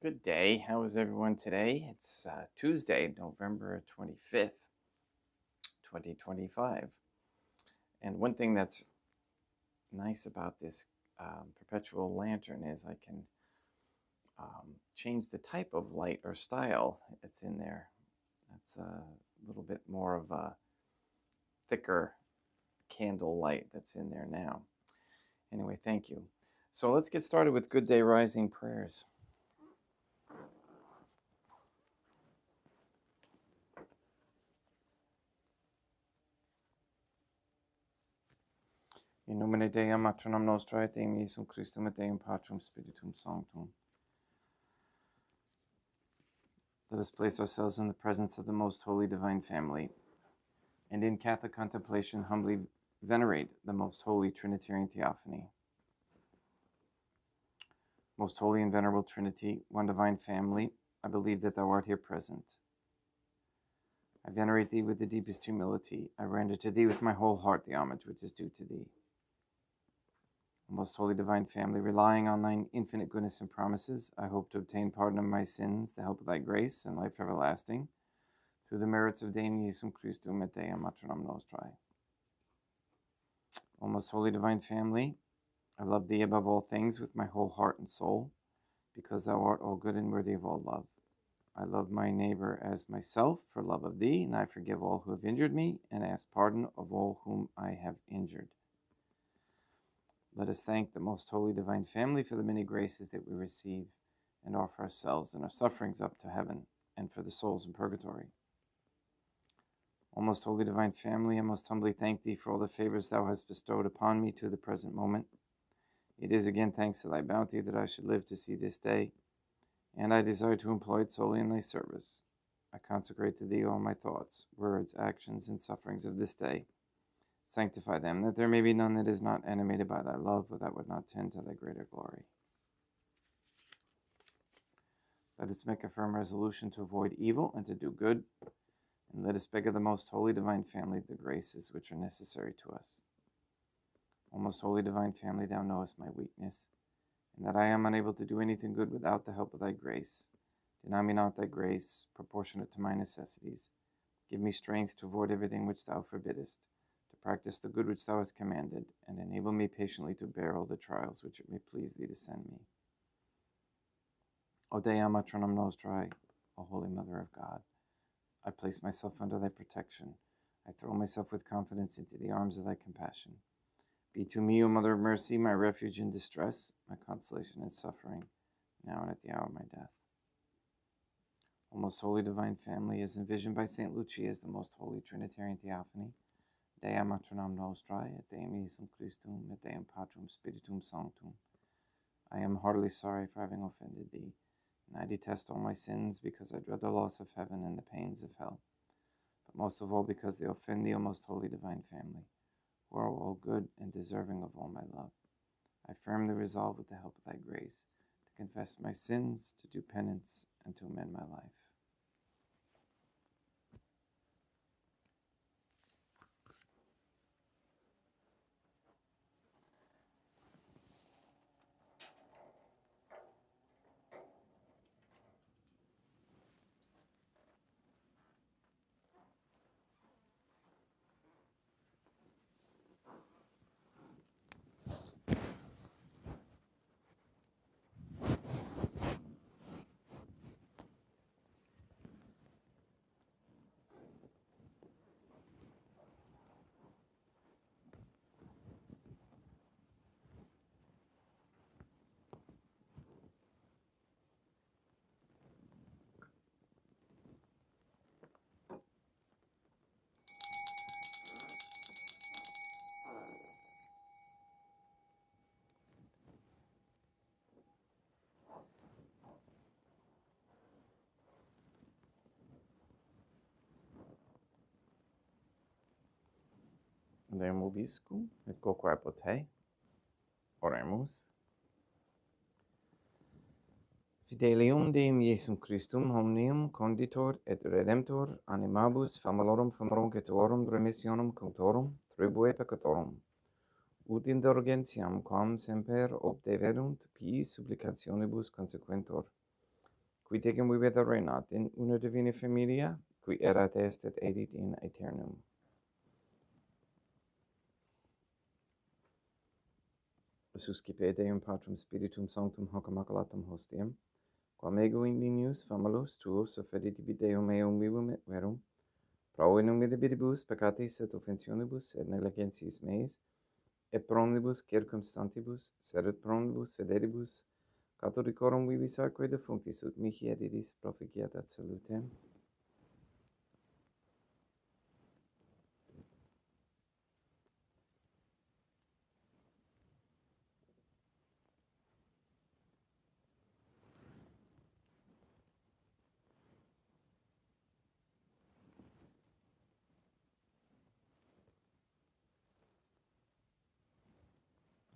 Good day. How is everyone today? It's Tuesday, November 25th, 2025. And one thing that's nice about this perpetual lantern is I can change the type of light or style that's in there. That's a little bit more of a thicker candle light that's in there now. Anyway, thank you. So let's get started with Good Day Rising prayers. In nomine Dei, matronum nostrae, et Deum Iesum Christum, et Deum Patrum Spiritum Sanctum. Let us place ourselves in the presence of the Most Holy Divine Family, and in Catholic contemplation humbly venerate the Most Holy Trinitarian Theophany. Most Holy and Venerable Trinity, one Divine Family, I believe that Thou art here present. I venerate Thee with the deepest humility. I render to Thee with my whole heart the homage which is due to Thee. Most Holy Divine Family, relying on Thine infinite goodness and promises, I hope to obtain pardon of my sins, the help of Thy grace, and life everlasting, through the merits of Deum Iesum Christum et Deum matronum nostrae. O Most Holy Divine Family, I love Thee above all things with my whole heart and soul, because Thou art all good and worthy of all love. I love my neighbor as myself for love of Thee, and I forgive all who have injured me, and ask pardon of all whom I have injured. Let us thank the Most Holy Divine Family for the many graces that we receive, and offer ourselves and our sufferings up to heaven, and for the souls in purgatory. O Most Holy Divine Family, I most humbly thank Thee for all the favors Thou hast bestowed upon me to the present moment. It is again thanks to Thy bounty that I should live to see this day, and I desire to employ it solely in Thy service. I consecrate to Thee all my thoughts, words, actions, and sufferings of this day. Sanctify them, that there may be none that is not animated by Thy love, or that would not tend to Thy greater glory. Let us make a firm resolution to avoid evil and to do good, and let us beg of the Most Holy Divine Family the graces which are necessary to us. O Most Holy Divine Family, Thou knowest my weakness, and that I am unable to do anything good without the help of Thy grace. Deny me not Thy grace, proportionate to my necessities. Give me strength to avoid everything which Thou forbiddest, to practice the good which Thou hast commanded, and enable me patiently to bear all the trials which it may please Thee to send me. O Dea matronum nostrae, O Holy Mother of God, I place myself under Thy protection. I throw myself with confidence into the arms of Thy compassion. Be to me, O Mother of Mercy, my refuge in distress, my consolation in suffering, now and at the hour of my death. O Most Holy Divine Family, as envisioned by St. Lucia as the Most Holy Trinitarian Theophany, Dea matronam nostrae, et Deum Iesum Christum, et Deum Patrum Spiritum Sanctum. I am heartily sorry for having offended Thee, and I detest all my sins, because I dread the loss of heaven and the pains of hell, but most of all because they offend Thee, O Most Holy Divine Family, who are all good and deserving of all my love. I firmly resolve, with the help of Thy grace, to confess my sins, to do penance, and to amend my life. Deum vobiscum, et quoque pote. Oremus. Fidelium Deum Iesum Christum omnium conditor et redemptor animabus famalorum famorungetuorum remissionum contorum tribue peccatorum, ut indulgentiam quam semper obdeverunt pii supplicationibus consequentor, qui tecum vivere reinat in una divina familia, qui erat est et edit in aeternum. Suscipe Deum Patrum Spiritum Sanctum hoc immaculatum hostiam, quam ego indinius famulus tuos offeditibi Deum meum vivum et verum, pro innumerabilibus peccatis et offensionibus et negligencies meis, et pro omnibus circumstantibus, sed et pro omnibus fidelibus, catholicorum vivis atque defunctis ut mihi et idis proficiat ad salutem.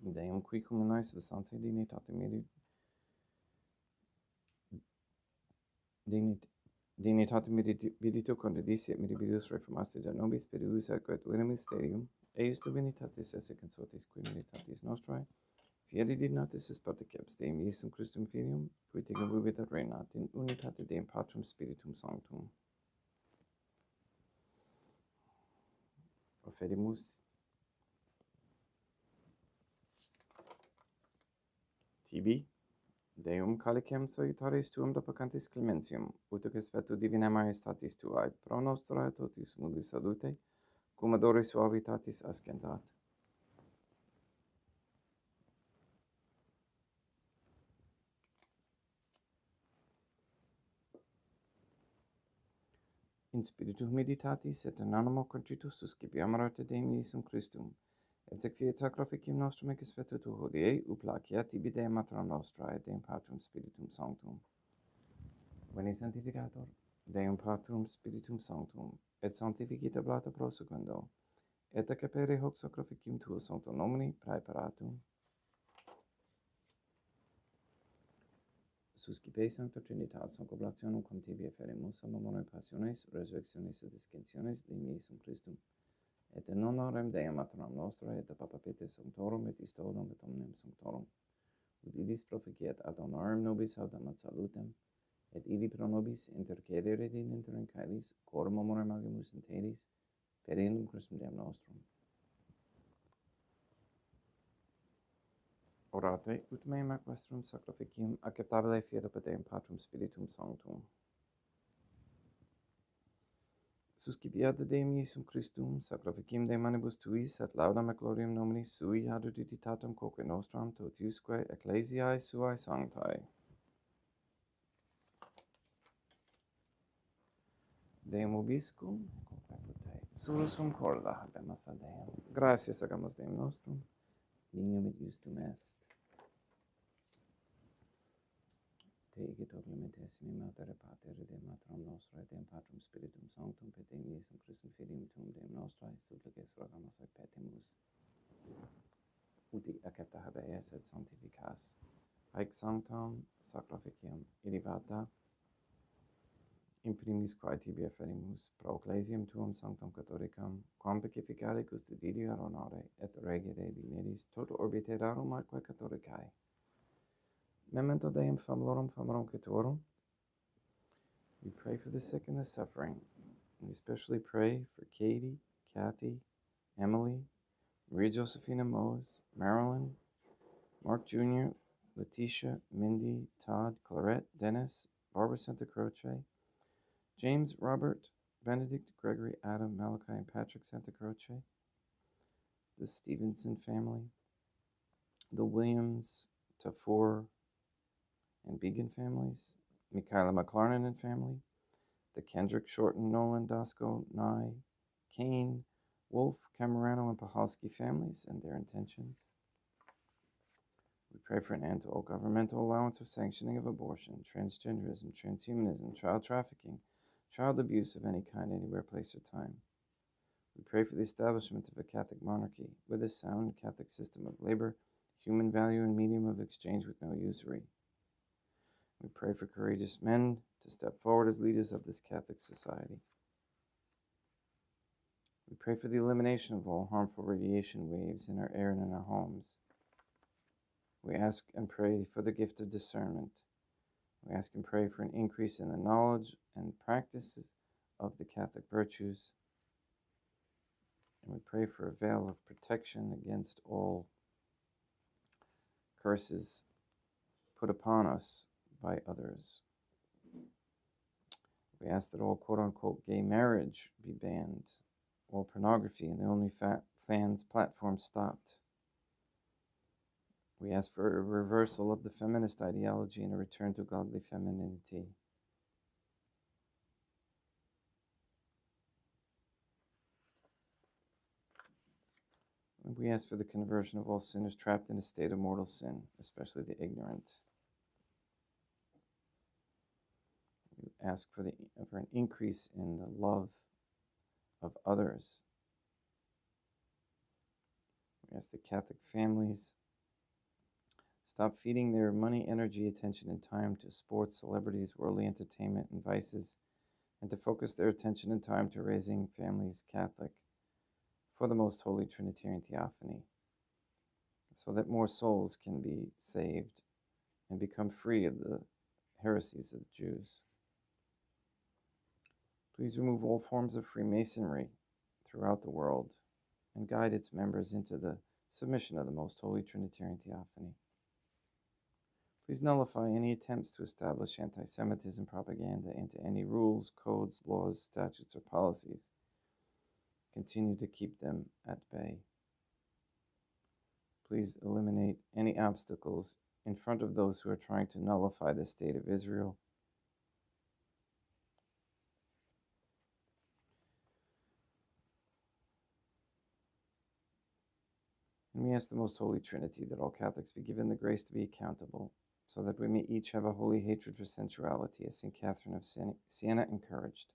Deum qui cum unais vesantia dignitatem vidito condidisi et mirabilis reformasti de nobis pedius et venum mysterium, eius divinitatis esse consortis qui militatis nostrae, fieri dignatis est particips Deum Iesum Christum Filium, qui tecum vivit et reinat in unitate Deum Patrum Spiritum Sanctum. Profedimus tibi, Deum calicem salutaris tuum deprecantis clementium, uticus vetu divina majestatis tuae, pro nostra et totius mundi salute, cum adore suavitatis ascendat. In spiritu meditatis et in animo contritus suscipiamur te Deum Iesum Christum, et sequiet sacrificium nostrum ex vetu tu hodie, uplaciat tibi Deum Matram nostra et Deum Patrum Spiritum Sanctum. Veni sanctificator, Deum Patrum Spiritum Sanctum, et sanctificita blata pro secundo, et acapere hoc sacrificium tuo sancto nomini praeparatum. Suscipe Sancta Trinitas, hoc oblationem cum tibi eferimus, a memoriam passiones, resurrectionis et ascensiones Deum Iesum Christum, et in honorem Deum Matram nostra, et a Papa Peter Sanctorum, et Istodum et omnem Sanctorum, ut idis proficiat ad honorem nobis autem ad salutem, et ili pro nobis intercedere in interim caelis, cor memoriam agimus in telis, per illum Christum Deum nostrum. Orate, ut meum ac vestrum sacrificium acceptabile fiat per Deum Patrum Spiritum Sanctum. Suscipiat Deum Iesum Christum, sacrificium de manibus tuis, et laudam et gloriam nomini sui ad uditatem quoque nostram totiusque ecclesiae suae sanctae. Deum ubiscum, sursum corda habemus ad Deum. Gratias agamus Deum nostrum, dignum et justum est. Te ige to clementissimi Mater et Pater et Deum Matram nostra et Deum Patrum Spiritum Sanctum per Deum Iesum Christum Filium tuum Deum nostrae, supplices rogamus et petimus. Uti accepta habeas et sanctificas. Haec sanctam sacrificium ilibata in primis quae tibi efferimus pro ecclesiam tuum sanctam catholicam, quam pacificare custodidio ad honore et regere dignitis toto orbiterum atque catholicae. Memento Deum famulorum caetorum. We pray for the sick and the suffering. We especially pray for Katie, Kathy, Emily, Maria Josephina Mose, Marilyn, Mark Jr., Letitia, Mindy, Todd, Clarette, Dennis, Barbara Santa Croce, James, Robert, Benedict, Gregory, Adam, Malachi, and Patrick Santa Croce, the Stevenson family, the Williams, Tafour, and Began families, Michaela McLarnon and family, the Kendrick, Shorten, Nolan, Dasco, Nye, Kane, Wolf, Camerano, and Pahalski families and their intentions. We pray for an end to all governmental allowance or sanctioning of abortion, transgenderism, transhumanism, child trafficking, child abuse of any kind, anywhere, place, or time. We pray for the establishment of a Catholic monarchy with a sound Catholic system of labor, human value, and medium of exchange with no usury. We pray for courageous men to step forward as leaders of this Catholic society. We pray for the elimination of all harmful radiation waves in our air and in our homes. We ask and pray for the gift of discernment. We ask and pray for an increase in the knowledge and practice of the Catholic virtues. And we pray for a veil of protection against all curses put upon us by others. We ask that all quote-unquote gay marriage be banned, all pornography and the OnlyFans platform stopped. We ask for a reversal of the feminist ideology and a return to godly femininity. And we ask for the conversion of all sinners trapped in a state of mortal sin, especially the ignorant. We ask for an increase in the love of others. We ask the Catholic families stop feeding their money, energy, attention, and time to sports, celebrities, worldly entertainment, and vices, and to focus their attention and time to raising families Catholic for the Most Holy Trinitarian Theophany, so that more souls can be saved and become free of the heresies of the Jews. Please remove all forms of Freemasonry throughout the world and guide its members into the submission of the Most Holy Trinitarian Theophany. Please nullify any attempts to establish anti-Semitism propaganda into any rules, codes, laws, statutes, or policies. Continue to keep them at bay. Please eliminate any obstacles in front of those who are trying to nullify the state of Israel. And we ask the Most Holy Trinity that all Catholics be given the grace to be accountable, so that we may each have a holy hatred for sensuality, as St. Catherine of Siena encouraged,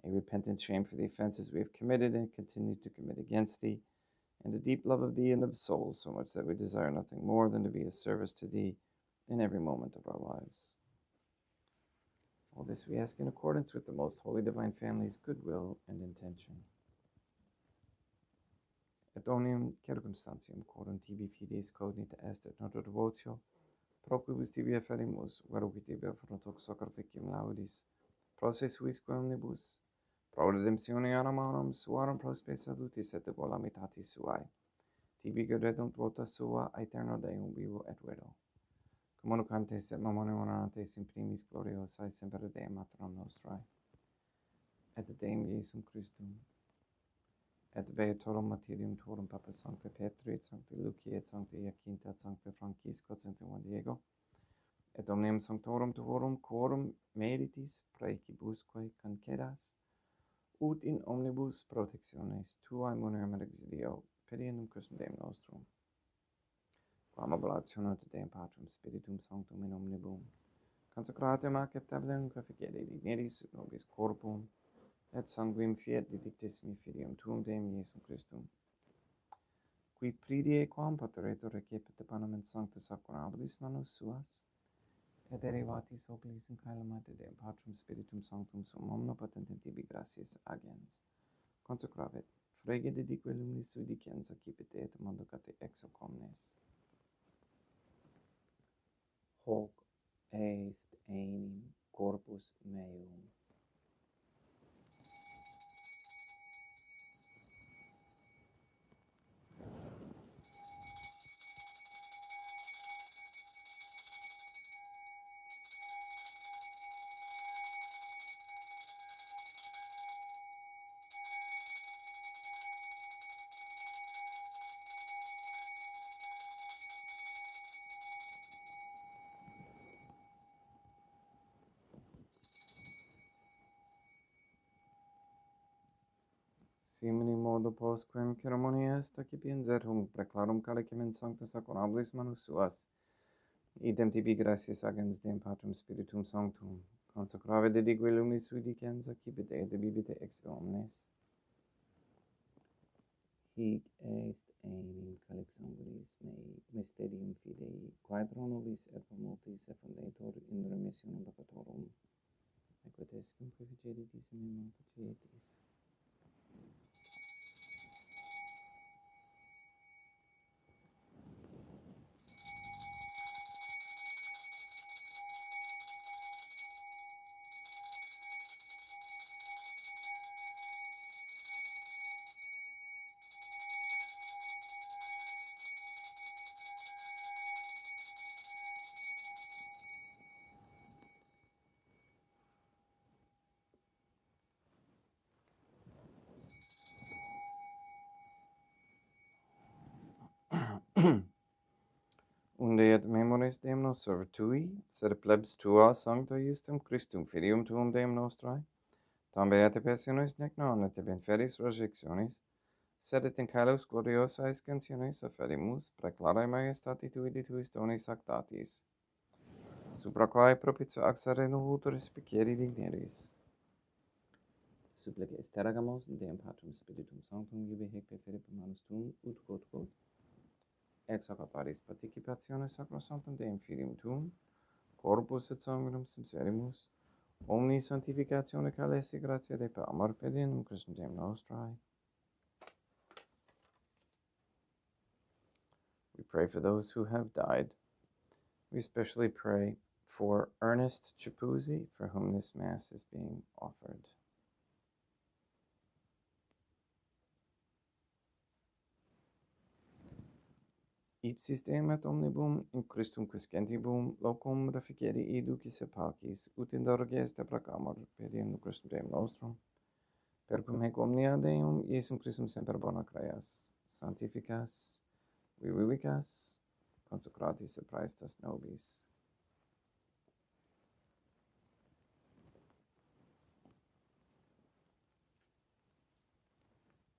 a repentant shame for the offenses we have committed and continue to commit against thee, and a deep love of thee and of souls, so much that we desire nothing more than to be of service to thee in every moment of our lives. All this we ask in accordance with the Most Holy Divine Family's goodwill and intention. Et omnium circumstantium quorum tibi fides cognita est et noto devotio, proquibus tibi afferimus, veruque tibi affrontox sacrificium laudis, proces visque omnibus, pro redemptione animarum suarum prospe salutis et volamitatis suae, tibi gadedunt vota sua aeterno Deum vivo et vero. Communicantes et mamone honorantes in primis gloriosae semper Deum Matram nostrae, et Deum Iesum Christum, et Beatorum martyrium tuorum Papa Sancte Petri, et Sancte Lucia, et Sancte Iacinta, et Sancte Francisco, et Sancte Juan Diego, et omnium sanctorum tuorum quorum meritis praecibusque concedas, ut in omnibus protectiones tuae munerum et exilio, pediendum Christum Deum nostrum. Quam oblationem te Deum Patrum Spiritum Sanctum in omnibus, consecratum acceptabilem quaefigere digneris ut nobis corpum, et sanguim fiat didictissimi filium tuum Deum Iesum Christum, qui pridie quam pateretur recepit panem in sancta sacramentis manus suas, et derivatis oculis in caelum et Deum Patrum Spiritum Sanctum sum omnipotentem tibi gratias agens, consecravit, frege dedique luminis sui dicens accipite et mandocate ex hoc omnes. Hoc est enim corpus meum. Simini modo postquem ceremonia est accipiens et hunc preclarum calicem in sancta sacramentis manus suas, idem tibi gratias agens Deum Patrum Spiritum Sanctum, consecrave dedique luminis sui dicens accipite et bibite ex omnes. Hic est enim calix sanguinis mei mysterium fidei, quae pro nobis et pro multis effundetur in remissionem peccatorum, equites cum proficeditis in me facietis. Unde et memoris Deum nos servutui, sed plebs tua sancta justum Christum filium tuum Deum nostrae, tam beate passionis nec non et in feris resurrectionis, sed et in caelus gloriosae scansionis offerimus preclare majestati tui de tuis donis actatis, supra quae propitio axare nulltur spicieri digneris. Supplica estergamos Deum Patrum Spiritum Sanctum ibi hec preferit manus tuum ut quod ex hoc paris participationes sacrosanctum Deum Filium tuum, corpus et sanguinum sincerimus, omni sanctificatione calesi gratia de per amor pedinum Christum Deum nostrae. We pray for those who have died. We especially pray for Ernest Chipuzzi, for whom this Mass is being offered. Ipsis Deum et omnibum in Christum quiscentibum locum reficere educis et pacis, ut indulges de placamur pedinum Christum Deum nostrum, per cum hec omnia Deum Iesum Christum semper bona creas, sanctificas, vivicas, consecratis et praestas nobis.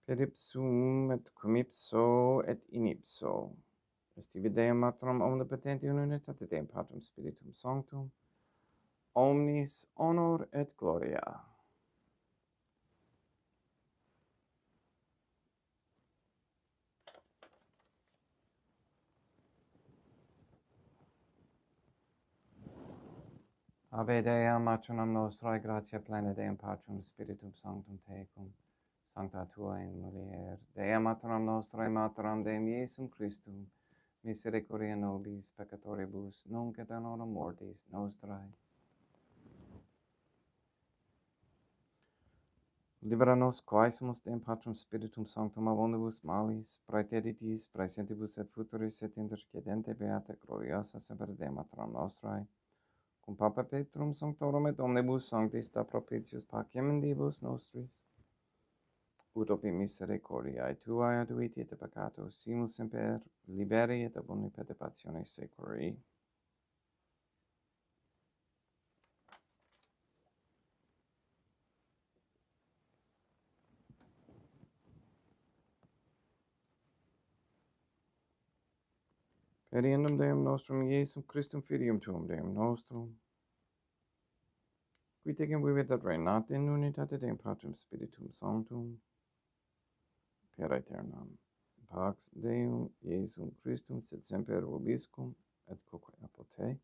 Per ipsum et cum ipso et in ipso, estivi Deum Matrum omnipotenti in unitate Deum Patrum Spiritum Sanctum, omnis honor et gloria. Ave Dea, Matronum nostrae, gratia plena Deum Patrum Spiritum Sanctum tecum, sancta tua in mulier, Dea Matronum nostrae, Matronum Deum Iesum Christum, misericordia nobis peccatoribus, nunc et in hora mortis nostrae. Libera nos quaesimus Deum Patrum Spiritum Sanctum abondibus malis, praeteritis, praesentibus et futuris et intercedente beata gloriosa semper Deum Matronum nostrae, cum Papa Petrum Sanctorum et omnibus sanctis da propitius pacem in divos nostris, ut opi misericordiae tuae aduiti et peccato, simus semper liberi et ab omni perturbationis securi. Per iendum Deum nostrum Iesum Christum Filium tuum Deum nostrum, qui tecum vivit et reinat in unitate Deum Patrum Spiritum Sanctum, per aeternam. Pax Deum Iesum Christum sit semper vobiscum et quoque apud te.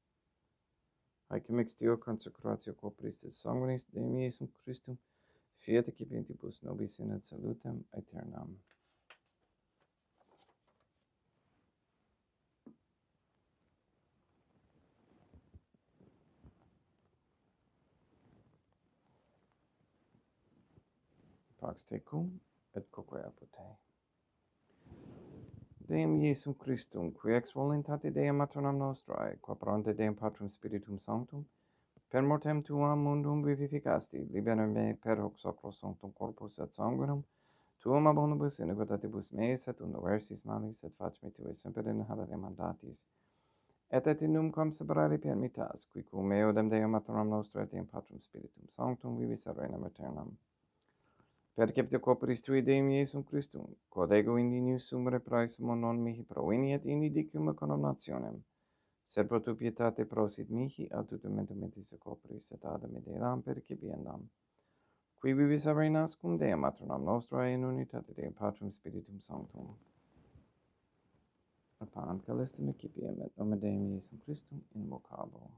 Haec mixtio consecratio corporis et sanguinis Deum Iesum Christum, fiat ecipentibus nobis in et salutem aeternam. Pax tecum et quoque apud te. Deum Iesum Christum, qui ex voluntate Deum Matronam nostrae, qua pronte Deum Patrum Spiritum Sanctum, per mortem tuam mundum vivificasti, libera me per hoc sacro sanctum corpus et sanguinum, tuum abondibus iniquitatibus meis et universis malis, et fac me tue semper in halere mandatis, et in numquam separare permittas, qui cum eodem Deum Matronam nostrae Deum Patrum Spiritum Sanctum vivis et regnam aeternam. Perceptio corporis tui Deum Iesum Christum, quod ego indinius sum repraesum non mihi proveniet in idicum condemnationem, sed pro tu pietate prosit mihi altitumentum mentis corporis et adem edelam percipiendam, qui vivis et reinas cum Deum Matronam nostrae in unitate Deum Patrum Spiritum Sanctum. Et panem calestim excipiem et nomen Deum Iesum Christum invocabo.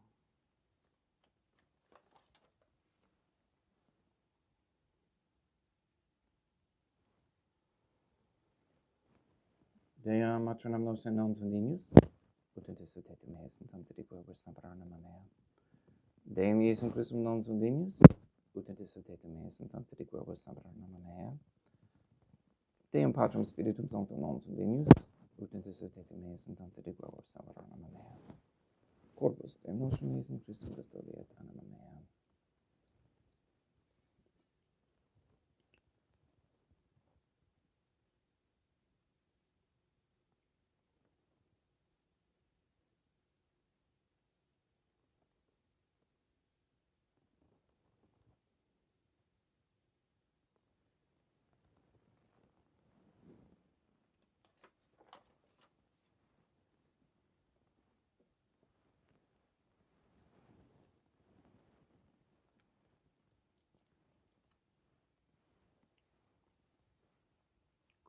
Dea Matronam nostrae non sondinius, ut intercetetum hesent ante diquibus sampranum mea. Deum Iesum Christum non sondinius, ut intercetetum hesent ante diquibus sampranum mea. Deum Patrum Spiritum Sanctum non sondinius, ut intercetetum hesent ante diquibus sampranum mea. Corpus Deum nostrum Iesum Christum custodiet anima mea.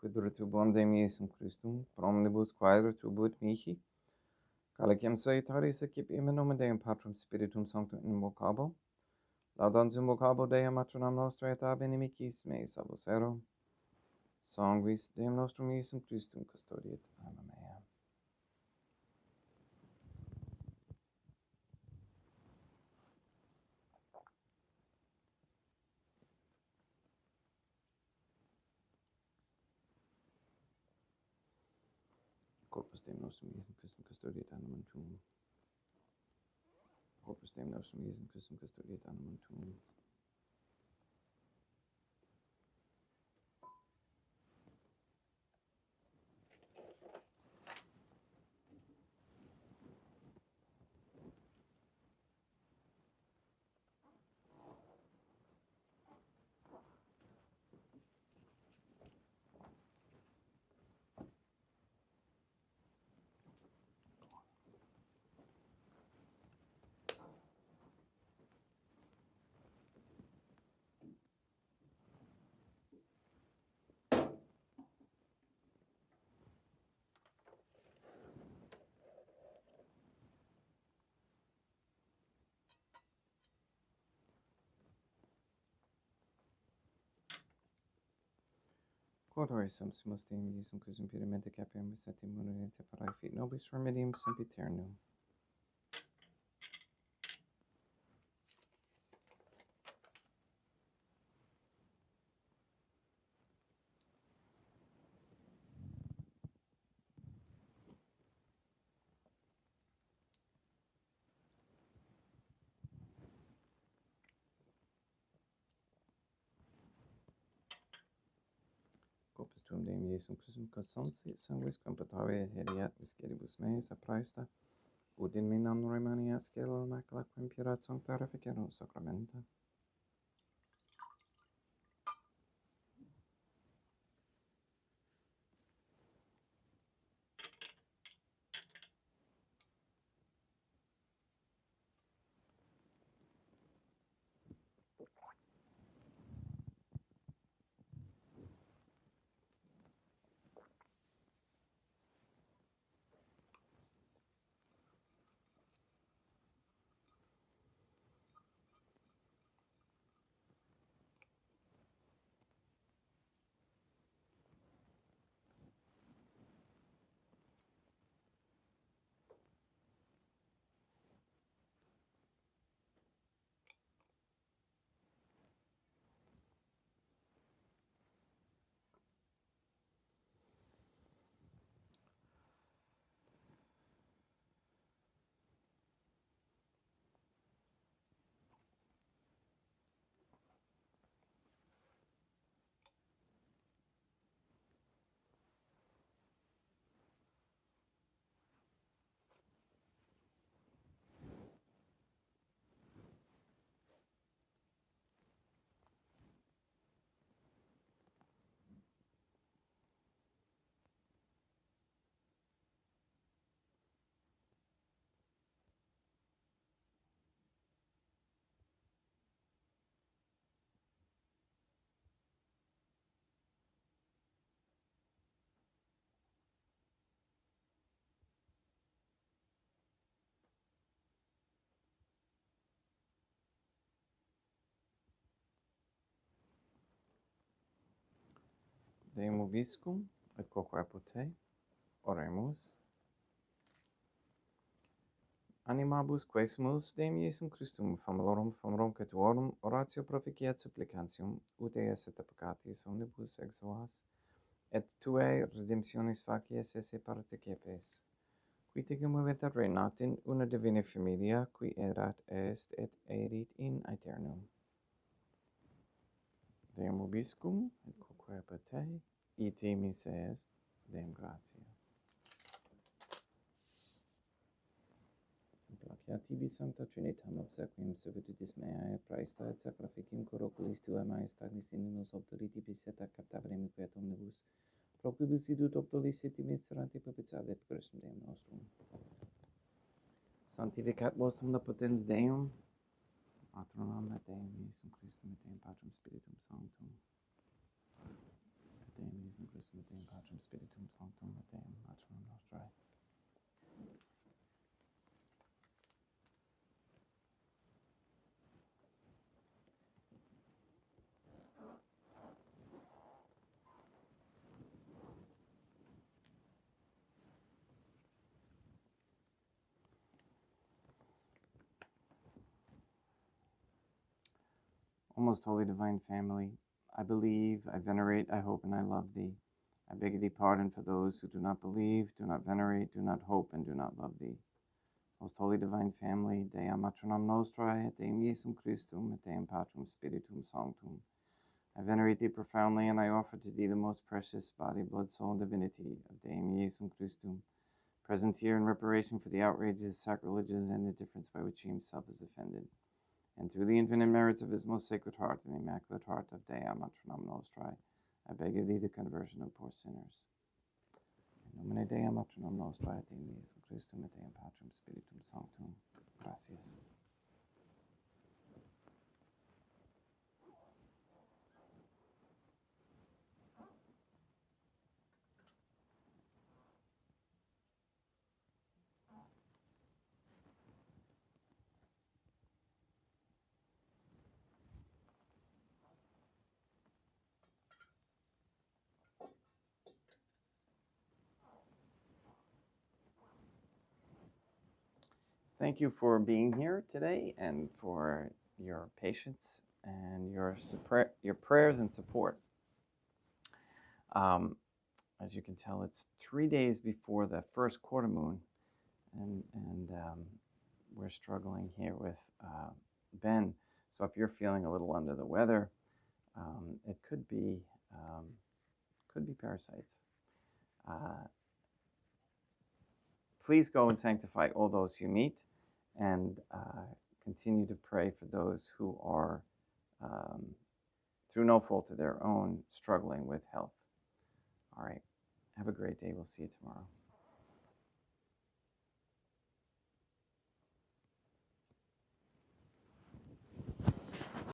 quidre tubuam Deum Iesum Christum, pro omnibus quaedre tubuit mihi, calicem salutaris accipiam in nomen Deum Patrum Spiritum Sanctum invocabo, laudans invocabo Deum matronam nostra et ab inimicis meis abusero, sanguis Deum nostrum Iesum Christum custodiet anima mea. Corpus Deum nostrum Iesum Christum custodiet animam tuum. Corpus Deum nostrum Iesum Christum custodiet animam tuum. Quod horis sumpsimus Deum Iesum Christum puramente capiamus et immunente parae fit nobis remedium sempiternum. Corpus tuum Deum Iesum Christum consumpsit sanguis computare et heriat misceribus meis a praesta, ut in me non remaniat scelo macula quem purat sancta reficerum sacramenta. Deum vobiscum et quoque apud te, oremus. Animabus quesumus Deum Iesum Christum famulorum catuorum oratio proficiat supplicantium, ut eas et peccatis omnibus exoas, et tuae redemptionis facies esse partecepes, qui tegum event renat in una divina familia, qui erat est et erit in aeternum. Deum vobiscum et quoque apud te, ite mise est, Deum gratia. Placia tibi sancta Trinitam obsequium servitutis meae praesta et sacrificium coroculis tuae maestatis in nos auctoritibus et captaverem quet omnibus, proquibus idut obdolis et miserante propitiae Christum Deum nostrum. Sanctificat vos omnipotens Deum, Patronum et Deum Iesum Christum et Deum Patrum Spiritum Sanctum. Deum Jesum Christum, et Deum Patrem Spiritum Sanctum, et Deum Maternum Nostrae. O most holy divine family, I believe, I venerate, I hope, and I love thee. I beg thee pardon for those who do not believe, do not venerate, do not hope, and do not love thee. Most holy divine family, Deum Maternam Nostrae, et Deum Jesum Christum, et Deum Patrum Spiritum Sanctum. I venerate thee profoundly, and I offer to thee the most precious body, blood, soul, and divinity of Deum Jesum Christum, present here in reparation for the outrages, sacrileges, and indifference by which he himself is offended. And through the infinite merits of his most sacred heart and immaculate heart of Deum Maternam Nostrae, I beg of thee the conversion of poor sinners. In nomine Deum Maternam Nostrae, et Deum Jesum Christum, et Deum Patrum Spiritum Sanctum. Gracias. Thank you for being here today and for your patience and your prayers and support. As you can tell, it's 3 days before the first quarter moon, and we're struggling here with Ben. So if you're feeling a little under the weather, it could be parasites. Please go and sanctify all those you meet, and continue to pray for those who are, through no fault of their own, struggling with health. All right. Have a great day. We'll see you tomorrow.